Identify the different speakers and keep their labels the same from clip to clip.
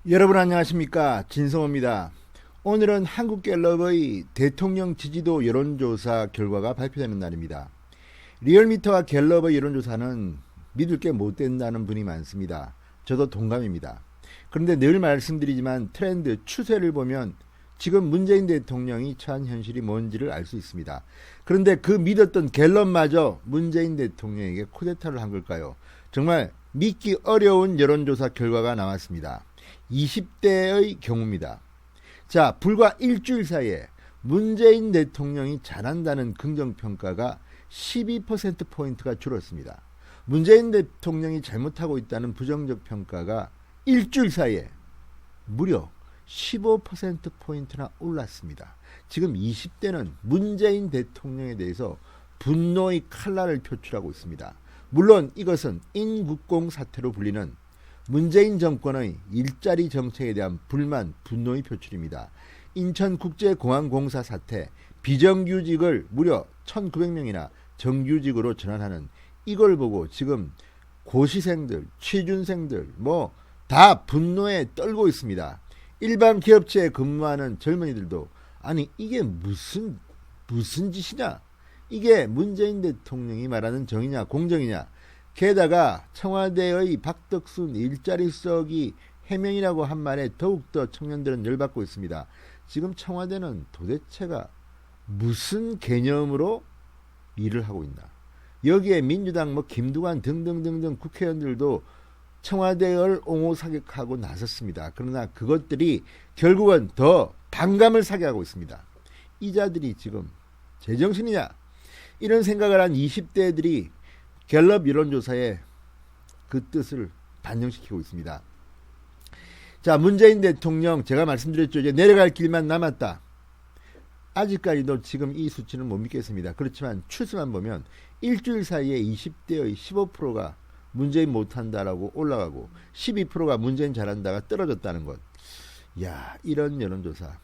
Speaker 1: 여러분 안녕하십니까, 진성호입니다. 오늘은 한국갤럽의 대통령 지지도 여론조사 결과가 발표되는 날입니다. 리얼미터와 갤럽의 여론조사는 믿을 게 못 된다는 분이 많습니다. 저도 동감입니다. 그런데 늘 말씀드리지만 트렌드, 추세를 보면 지금 문재인 대통령이 처한 현실이 뭔지를 알 수 있습니다. 그런데 그 믿었던 갤럽마저 문재인 대통령에게 쿠데타를 한 걸까요? 정말 믿기 어려운 여론조사 결과가 나왔습니다. 20대의 경우입니다. 자, 불과 일주일 사이에 문재인 대통령이 잘한다는 긍정평가가 12%포인트가 줄었습니다. 문재인 대통령이 잘못하고 있다는 부정적 평가가 일주일 사이에 무려 15%포인트나 올랐습니다. 지금 20대는 문재인 대통령에 대해서 분노의 칼날을 표출하고 있습니다. 물론 이것은 인국공 사태로 불리는 문재인 정권의 일자리 정책에 대한 불만, 분노의 표출입니다. 인천국제공항공사 사태, 비정규직을 무려 1900명이나 정규직으로 전환하는 이걸 보고 지금 고시생들, 취준생들 다 분노에 떨고 있습니다. 일반 기업체에 근무하는 젊은이들도 아니 이게 무슨 짓이냐? 이게 문재인 대통령이 말하는 정의냐 공정이냐? 게다가 청와대의 박덕순 일자리 수석이 해명이라고 한 말에 더욱더 청년들은 열받고 있습니다. 지금 청와대는 도대체가 무슨 개념으로 일을 하고 있나? 여기에 민주당 김두관 등등등등 국회의원들도 청와대를 옹호사격하고 나섰습니다. 그러나 그것들이 결국은 더 반감을 사게 하고 있습니다. 이 자들이 지금 제정신이냐? 이런 생각을 한 20대들이 갤럽 여론조사에 그 뜻을 반영시키고 있습니다. 자, 문재인 대통령 제가 말씀드렸죠. 이제 내려갈 길만 남았다. 아직까지도 지금 이 수치는 못 믿겠습니다. 그렇지만 추세만 보면 일주일 사이에 20대의 15%가 문재인 못한다라고 올라가고 12%가 문재인 잘한다가 떨어졌다는 것. 야, 이런 여론조사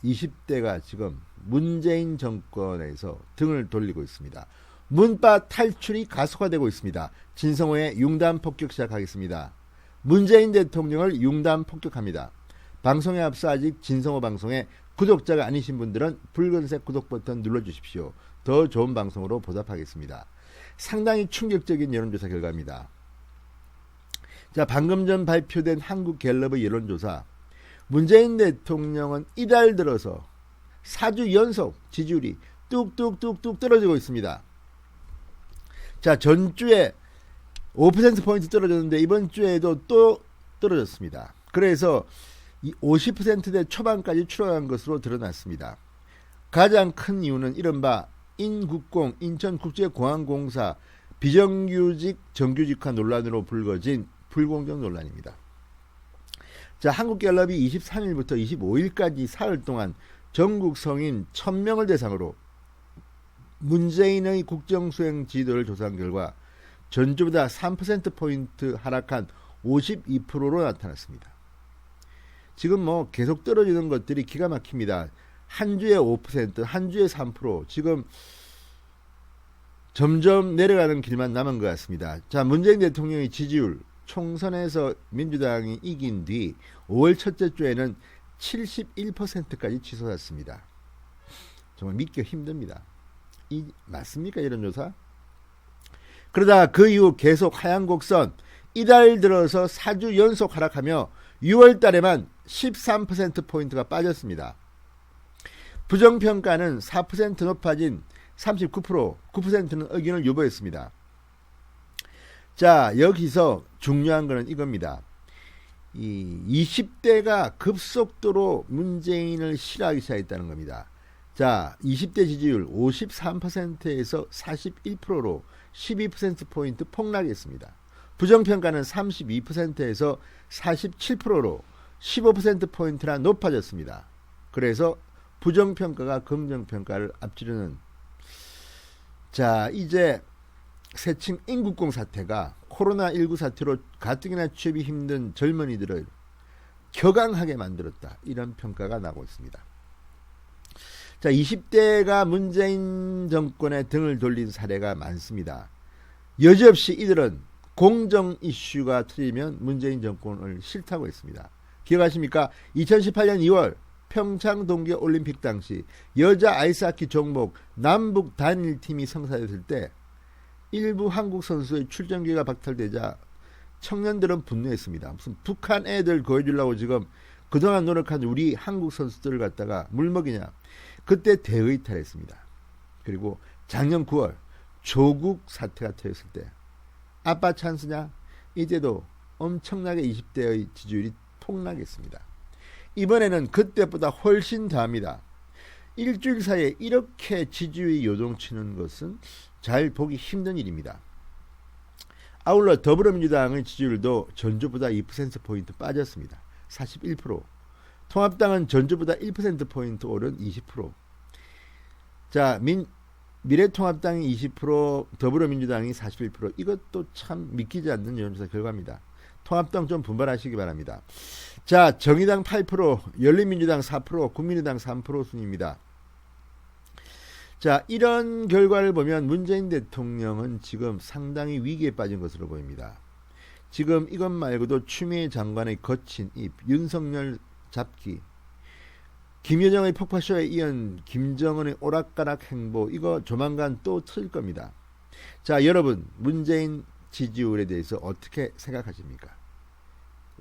Speaker 1: 20대가 지금 문재인 정권에서 등을 돌리고 있습니다. 문바 탈출이 가속화되고 있습니다. 진성호의 융단 폭격 시작하겠습니다. 문재인 대통령을 융단 폭격합니다. 방송에 앞서 아직 진성호 방송에 구독자가 아니신 분들은 붉은색 구독 버튼 눌러주십시오. 더 좋은 방송으로 보답하겠습니다. 상당히 충격적인 여론조사 결과입니다. 자, 방금 전 발표된 한국갤럽의 여론조사. 문재인 대통령은 이달 들어서 4주 연속 지지율이 뚝뚝뚝뚝 떨어지고 있습니다. 자, 전주에 5%포인트 떨어졌는데 이번 주에도 또 떨어졌습니다. 그래서 50%대 초반까지 추락한 것으로 드러났습니다. 가장 큰 이유는 이른바 인국공, 인천국제공항공사 비정규직 정규직화 논란으로 불거진 불공정 논란입니다. 자, 한국갤럽이 23일부터 25일까지 사흘 동안 전국 성인 1000명을 대상으로 문재인의 국정수행 지도를 조사한 결과 전주보다 3%포인트 하락한 52%로 나타났습니다. 지금 계속 떨어지는 것들이 기가 막힙니다. 한 주에 5%, 한 주에 3%, 지금 점점 내려가는 길만 남은 것 같습니다. 자, 문재인 대통령의 지지율, 총선에서 민주당이 이긴 뒤 5월 첫째 주에는 71%까지 치솟았습니다. 정말 믿기 힘듭니다. 맞습니까, 이런 조사? 그러다 그 이후 계속 하향 곡선, 이달 들어서 4주 연속 하락하며 6월 달에만 13%포인트가 빠졌습니다. 부정평가는 4% 높아진 39%, 9%는 의견을 유보했습니다. 자, 여기서 중요한 것은 이겁니다. 이 20대가 급속도로 문재인을 싫어하기 시작했다는 겁니다. 자, 20대 지지율 53%에서 41%로 12%포인트 폭락했습니다. 부정평가는 32%에서 47%로 15%포인트나 높아졌습니다. 그래서 부정평가가 긍정평가를 앞지르는, 자, 이제 새칭 인국공 사태가 코로나19 사태로 가뜩이나 취업이 힘든 젊은이들을 격앙하게 만들었다, 이런 평가가 나오고 있습니다. 자, 20대가 문재인 정권에 등을 돌린 사례가 많습니다. 여지없이 이들은 공정 이슈가 터지면 문재인 정권을 싫다고 했습니다. 기억하십니까? 2018년 2월 평창 동계올림픽 당시 여자 아이스하키 종목 남북 단일팀이 성사됐을 때 일부 한국 선수의 출전 기회가 박탈되자 청년들은 분노했습니다. 무슨 북한 애들 구해주려고 지금 그동안 노력한 우리 한국 선수들을 갖다가 물먹이냐. 그때 대의탈했습니다. 그리고 작년 9월 조국 사태가 터졌을 때 아빠 찬스냐? 이제도 엄청나게 20대의 지지율이 폭락했습니다. 이번에는 그때보다 훨씬 더합니다. 일주일 사이에 이렇게 지지율이 요동치는 것은 잘 보기 힘든 일입니다. 아울러 더불어민주당의 지지율도 전주보다 2%포인트 빠졌습니다. 41%. 통합당은 전주보다 1%포인트 오른 20%. 자, 미래통합당이 20%, 더불어민주당이 41%. 이것도 참 믿기지 않는 여론조사 결과입니다. 통합당 좀 분발하시기 바랍니다. 자, 정의당 8%, 열린민주당 4%, 국민의당 3% 순입니다. 자, 이런 결과를 보면 문재인 대통령은 지금 상당히 위기에 빠진 것으로 보입니다. 지금 이것 말고도 추미애 장관의 거친 입, 윤석열 잡기, 김여정의 폭파쇼에 이은 김정은의 오락가락 행보, 이거 조만간 또 터질 겁니다. 자, 여러분, 문재인 지지율에 대해서 어떻게 생각하십니까?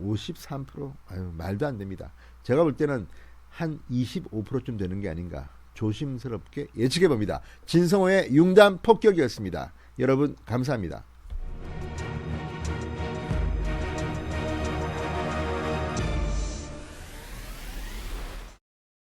Speaker 1: 53%? 아유, 말도 안 됩니다. 제가 볼 때는 한 25%쯤 되는 게 아닌가 조심스럽게 예측해 봅니다. 진성호의 융단 폭격이었습니다. 여러분 감사합니다.